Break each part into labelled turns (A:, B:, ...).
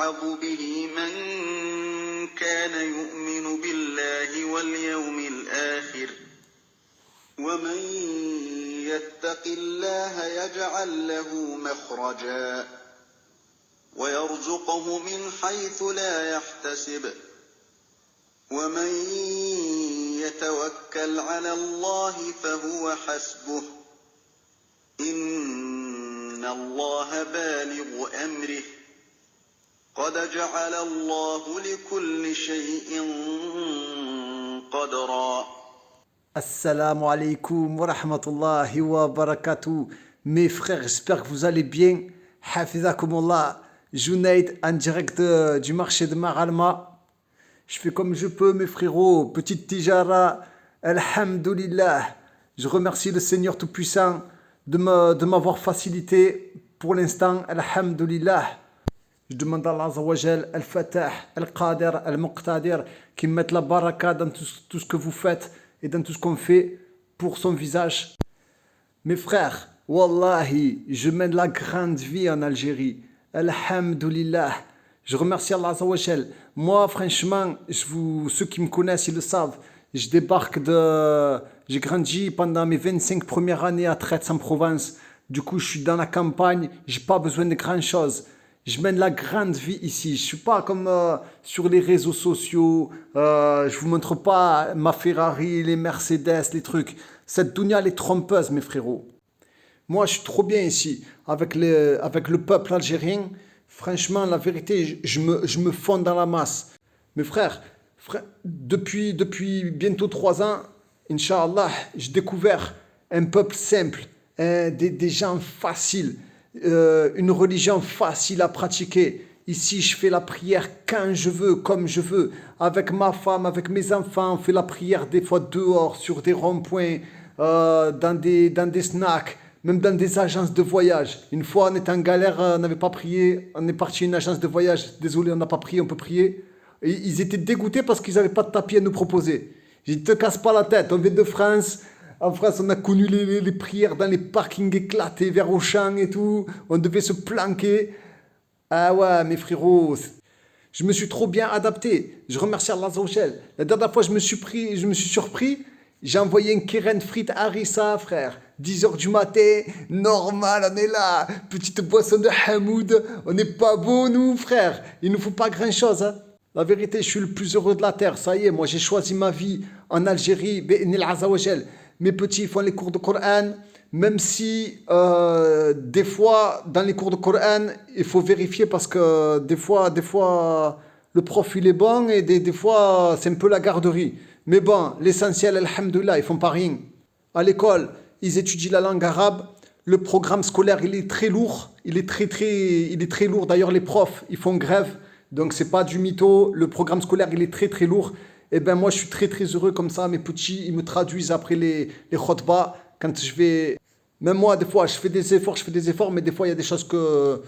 A: يوعظ به من كان يؤمن بالله واليوم الآخر ومن يتق الله يجعل له مخرجا ويرزقه من حيث لا يحتسب ومن يتوكل على الله فهو حسبه إن الله بالغ أمره قد جعل الله لكل شيء قدرا.
B: Assalamu alaikum wa rahmatullahi wa barakatuh. Mes frères, j'espère que vous allez bien. Hafizakumullah, Junaid en direct du marché de Maralma. Je fais comme je peux, mes frérots. Petite tijara, alhamdulillah. Je remercie le Seigneur Tout-Puissant de m'avoir facilité pour l'instant, alhamdulillah. Je demande à Allah Azza wa Jal, Al-Fatah, Al-Qadir, Al-Muqtadir, qui me mette la baraka dans tout ce que vous faites et dans tout ce qu'on fait pour son visage. Mes frères, Wallahi, je mène la grande vie en Algérie. Alhamdulillah. Je remercie Allah Azza wa Jal. Moi, franchement, ceux qui me connaissent, ils le savent. J'ai grandi pendant mes 25 premières années à Traits en Provence. Du coup, je suis dans la campagne, j'ai pas besoin de grand chose. Je mène la grande vie ici. Je suis pas comme sur les réseaux sociaux. Je vous montre pas ma Ferrari, les Mercedes, les trucs. Cette dunya, elle est trompeuse, mes frérots. Moi, je suis trop bien ici, avec le peuple algérien. Franchement, la vérité, je me fonds dans la masse. Mes frères, depuis bientôt 3 ans, Inch'Allah, j'ai découvert un peuple simple, des gens faciles. Une religion facile à pratiquer. Ici, je fais la prière quand je veux, comme je veux. Avec ma femme, avec mes enfants, on fait la prière des fois dehors, sur des ronds-points, dans des snacks, même dans des agences de voyage. Une fois, on était en galère, on n'avait pas prié. On est parti à une agence de voyage. Désolé, on n'a pas prié, on peut prier. Et ils étaient dégoûtés parce qu'ils n'avaient pas de tapis à nous proposer. J'ai dit, te casse pas la tête, on vient de France. En France, on a connu les prières dans les parkings éclatés vers Auchan et tout. On devait se planquer. Ah ouais, mes frérots, je me suis trop bien adapté. Je remercie Allah Azza wa Jal. La dernière fois, je me suis surpris. J'ai envoyé un keren frites harissa, frère. 10h du matin, normal, on est là. Petite boisson de Hamoud. On n'est pas beau, nous, frère. Il ne nous faut pas grand-chose, hein. La vérité, je suis le plus heureux de la terre. Ça y est, moi, j'ai choisi ma vie en Algérie. Bi'nil Azza wa Jal. Mes petits font les cours de Coran, même si des fois, dans les cours de Coran, il faut vérifier parce que des fois, le prof il est bon et des fois, c'est un peu la garderie. Mais bon, l'essentiel, alhamdoulilah, ils font pas rien. À l'école, ils étudient la langue arabe. Le programme scolaire, il est très lourd. Il est très lourd. D'ailleurs, les profs, ils font grève. Donc, c'est pas du mytho. Le programme scolaire, il est très, très lourd. Eh bien, moi, je suis très, très heureux comme ça. Mes petits, ils me traduisent après les khotbas. Quand je vais... Même moi, des fois, je fais des efforts, mais des fois, il y a des choses que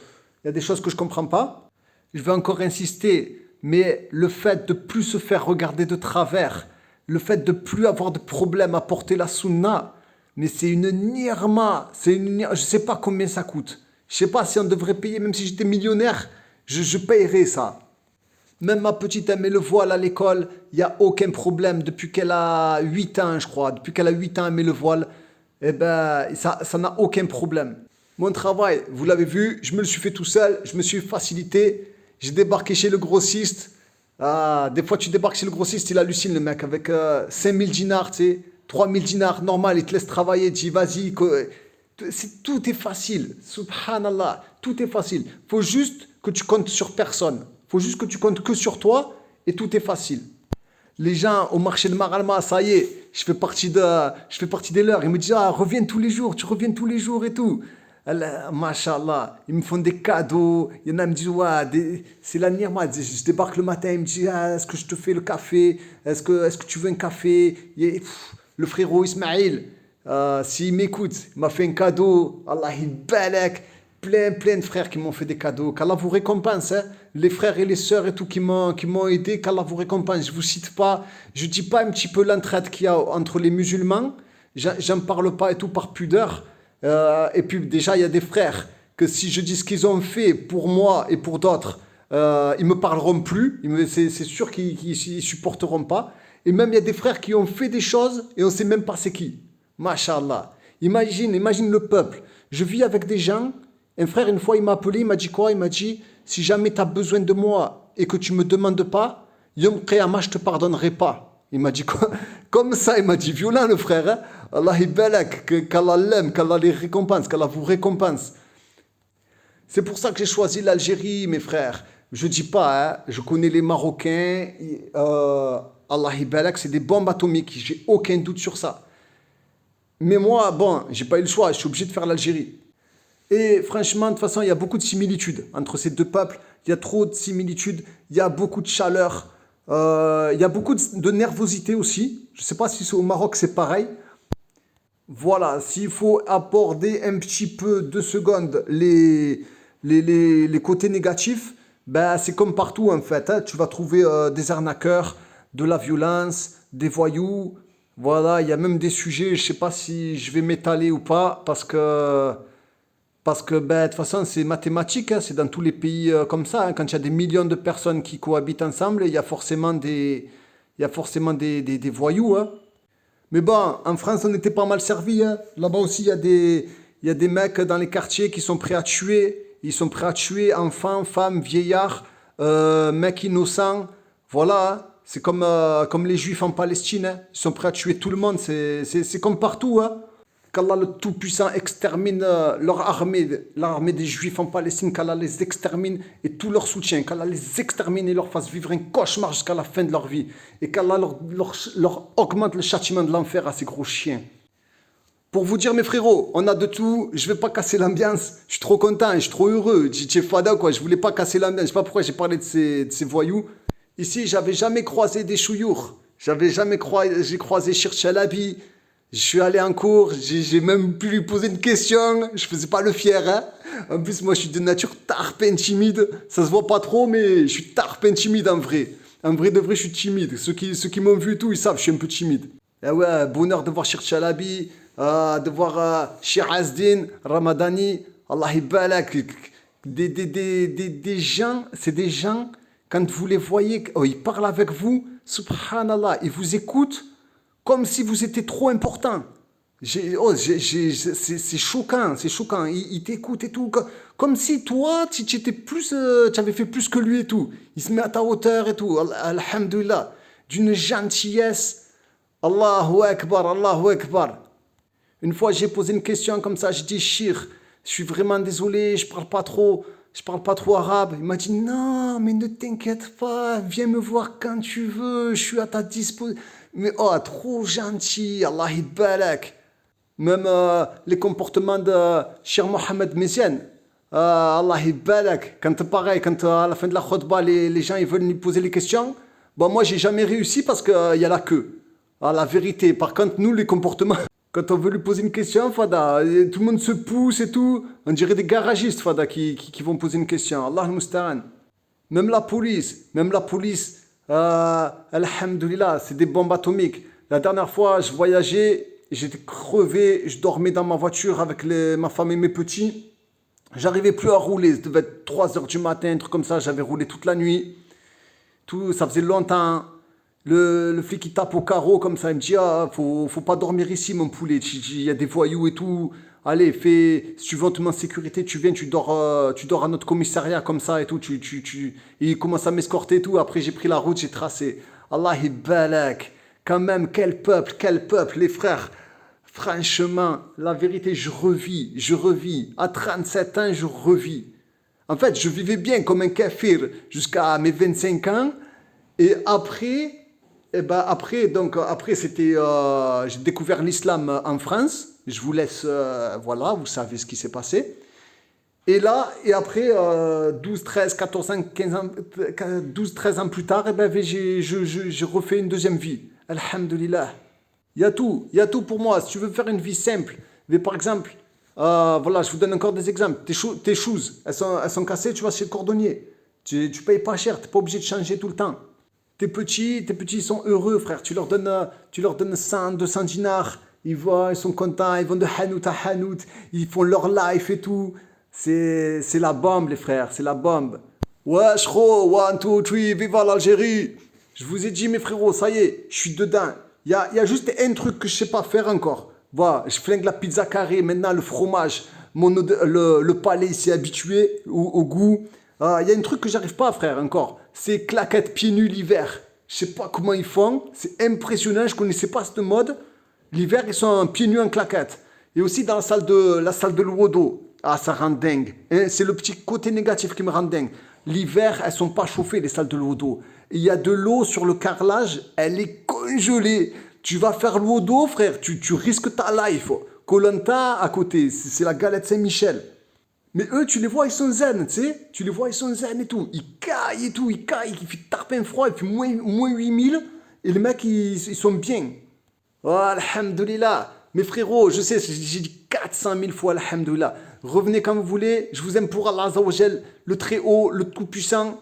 B: je ne comprends pas. Je vais encore insister, mais le fait de plus se faire regarder de travers, le fait de plus avoir de problème à porter la sunna, mais c'est une nirma. Je ne sais pas combien ça coûte. Je ne sais pas si on devrait payer, même si j'étais millionnaire, je paierais ça. Même ma petite, elle met le voile à l'école, il n'y a aucun problème. Depuis qu'elle a 8 ans, je crois, elle met le voile, eh ben, ça n'a aucun problème. Mon travail, vous l'avez vu, je me le suis fait tout seul, je me suis facilité. J'ai débarqué chez le grossiste. Des fois, tu débarques chez le grossiste, il hallucine le mec, avec 5000 dinars, tu sais, 3000 dinars, normal, il te laisse travailler, il te dit vas-y. Tout est facile, subhanallah, tout est facile. Il faut juste que tu comptes sur personne. Il faut juste que tu comptes que sur toi et tout est facile. Les gens au marché de Maralma, ça y est, je fais partie des leurs. Ils me disent, reviens tous les jours, tu reviens tous les jours et tout. Masha'Allah, ils me font des cadeaux. Il y en a qui me disent, c'est la nirma. Je débarque le matin, ils me disent, est-ce que je te fais le café? Est-ce que tu veux un café? Le frérot Ismaïl, s'il m'écoute, il m'a fait un cadeau. Allah il balak. Plein de frères qui m'ont fait des cadeaux. Qu'Allah vous récompense, hein. Les frères et les sœurs et tout qui m'ont aidé, qu'Allah vous récompense. Je vous cite pas, je dis pas un petit peu l'entraide qu'il y a entre les musulmans. J'en parle pas et tout par pudeur. Et puis déjà il y a des frères que si je dis ce qu'ils ont fait pour moi et pour d'autres, Ils me parleront plus. C'est sûr qu'ils ne supporteront pas. Et même, il y a des frères qui ont fait des choses et on ne sait même pas c'est qui. Masha'Allah. Imagine le peuple. Je vis avec des gens. Un frère, une fois, il m'a appelé, il m'a dit quoi? Il m'a dit, si jamais tu as besoin de moi et que tu ne me demandes pas, Yom Qiyamah, je ne te pardonnerai pas. Il m'a dit quoi? Comme ça, il m'a dit, violent le frère. Hein? Allah ibalak, qu'Allah l'aime, qu'Allah les récompense, qu'Allah vous récompense. C'est pour ça que j'ai choisi l'Algérie, mes frères. Je ne dis pas, hein, je connais les Marocains. Allah ibalak, c'est des bombes atomiques. J'ai aucun doute sur ça. Mais moi, bon, j'ai pas eu le choix. Je suis obligé de faire l'Algérie. Et franchement, de toute façon, il y a beaucoup de similitudes entre ces deux peuples. Il y a trop de similitudes. Il y a beaucoup de chaleur. Il y a beaucoup de nervosité aussi. Je ne sais pas si au Maroc c'est pareil. Voilà, s'il faut aborder un petit peu 2 secondes les côtés négatifs, ben, c'est comme partout en fait. Hein. Tu vas trouver des arnaqueurs, de la violence, des voyous. Voilà, il y a même des sujets, je ne sais pas si je vais m'étaler ou pas, parce que ben, de toute façon, c'est mathématique, hein, c'est dans tous les pays comme ça. Hein, quand il y a des millions de personnes qui cohabitent ensemble, il y a forcément des voyous. Hein. Mais bon, en France, on était pas mal servi. Hein. Là-bas aussi, il y a des mecs dans les quartiers qui sont prêts à tuer. Ils sont prêts à tuer enfants, femmes, vieillards, mecs innocents. Voilà, hein. C'est comme les Juifs en Palestine. Hein. Ils sont prêts à tuer tout le monde. C'est comme partout. Hein. Qu'Allah le Tout-Puissant extermine leur armée, l'armée des Juifs en Palestine, qu'Allah les extermine et tout leur soutien, qu'Allah les extermine et leur fasse vivre un cauchemar jusqu'à la fin de leur vie, et qu'Allah leur augmente le châtiment de l'enfer à ces gros chiens. Pour vous dire, mes frérots, on a de tout, je vais pas casser l'ambiance, je suis trop content, je suis trop heureux, j'ai fada quoi, je voulais pas casser l'ambiance, je sais pas pourquoi j'ai parlé de ces voyous. Ici, j'avais jamais croisé des chouyours, j'ai croisé Shir Chalabi. Je suis allé en cours, j'ai même pu lui poser une question, je faisais pas le fier, hein. En plus, moi, je suis de nature tarpin timide, ça se voit pas trop, mais je suis tarpin timide en vrai. En vrai de vrai, je suis timide. Ceux qui m'ont vu et tout, ils savent, je suis un peu timide. Et ouais, bonheur de voir Shir Chalabi, de voir Shir Azdin, Ramadani, Allah ibalak. Des gens, c'est des gens, quand vous les voyez, oh, ils parlent avec vous, subhanallah, ils vous écoutent, comme si vous étiez trop important. C'est choquant, c'est choquant. Il t'écoute et tout. Comme si toi, tu avais fait plus que lui et tout. Il se met à ta hauteur et tout. Alhamdulillah. D'une gentillesse. Allahu Akbar, Allahu Akbar. Une fois, j'ai posé une question comme ça. J'ai dit, Shir, je suis vraiment désolé, je parle pas trop arabe. Il m'a dit, non, mais ne t'inquiète pas, viens me voir quand tu veux, je suis à ta disposition. Mais oh, trop gentil, Allah ibalak. Même les comportements de Cheikh Mohamed Messiane, Allah ibalak. Quand pareil, quand à la fin de la khutbah, les gens ils veulent lui poser les questions, bon, moi j'ai jamais réussi parce qu'il y a la queue. Ah, la vérité. Par contre, nous, les comportements, quand on veut lui poser une question, Fada, tout le monde se pousse et tout. On dirait des garagistes, Fada, qui vont poser une question. Allah al-Musta'an. Même la police, alhamdulillah, c'est des bombes atomiques. La dernière fois, je voyageais, j'étais crevé, je dormais dans ma voiture avec ma femme et mes petits. J'arrivais plus à rouler, ça devait être 3 heures du matin, un truc comme ça, j'avais roulé toute la nuit. Tout, ça faisait longtemps. Le flic il tape au carreau comme ça, il me dit ah, faut pas dormir ici mon poulet, il y a des voyous et tout. Allez, si tu veux en sécurité, tu viens, tu dors à notre commissariat comme ça et tout. Et il commence à m'escorter et tout. Après, j'ai pris la route, j'ai tracé. Allah balak. Quand même, quel peuple, les frères. Franchement, la vérité, je revis. À 37 ans, je revis. En fait, je vivais bien comme un kafir jusqu'à mes 25 ans. Et après, c'était, j'ai découvert l'islam en France. Je vous laisse, voilà, vous savez ce qui s'est passé. Et après, 12, 13, 14 ans, 15 ans, 12, 13 ans plus tard, j'ai refait une deuxième vie. Alhamdulillah. Il y a tout pour moi. Si tu veux faire une vie simple, mais par exemple, voilà, je vous donne encore des exemples. Tes shoes, elles sont cassées, tu vas chez le cordonnier. Tu payes pas cher, tu n'es pas obligé de changer tout le temps. Tes petits, ils sont heureux, frère. Tu leur donnes 100, 200 dinars. Ils sont contents, ils vont de hanout à hanout. Ils font leur life et tout. C'est la bombe, les frères, c'est la bombe. Ouais, chro, 1, 2, 3, viva l'Algérie. Je vous ai dit, mes frérots, ça y est, je suis dedans. Il y a juste un truc que je sais pas faire encore. Voilà, je flingue la pizza carrée, maintenant le fromage. Le palais s'est habitué au goût. Il y a un truc que j'arrive pas à faire encore. C'est claquettes pieds nus l'hiver. Je sais pas comment ils font. C'est impressionnant, je connaissais pas cette mode. L'hiver, ils sont en pieds nus en claquettes. Et aussi dans la salle de l'Uodo. Ah, ça rend dingue. Hein, c'est le petit côté négatif qui me rend dingue. L'hiver, elles sont pas chauffées, les salles de l'Uodo. Il y a de l'eau sur le carrelage, elle est congelée. Tu vas faire l'Uodo, frère, tu risques ta life. Koh Lanta à côté, c'est la galette Saint-Michel. Mais eux, tu les vois, ils sont zen, tu sais. Tu les vois, ils sont zen et tout. Ils caillent et tout, ils caillent, il fait tarpin froid, il fait moins 8000. Et les mecs, ils sont bien. Oh, alhamdoulilah. Mes frérots, je sais, j'ai dit 400 000 fois alhamdoulilah. Revenez quand vous voulez. Je vous aime pour Allah Azzawajal, le très haut, le tout puissant.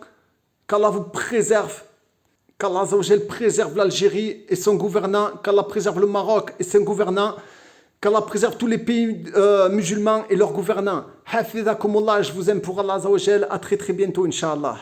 B: Qu'Allah vous préserve. Qu'Allah Azzawajal préserve l'Algérie et son gouvernant. Qu'Allah préserve le Maroc et son gouvernant. Qu'Allah préserve tous les pays musulmans et leurs gouvernants. Hafizakumullah, je vous aime pour Allah Azzawajal. À très très bientôt, Inch'Allah.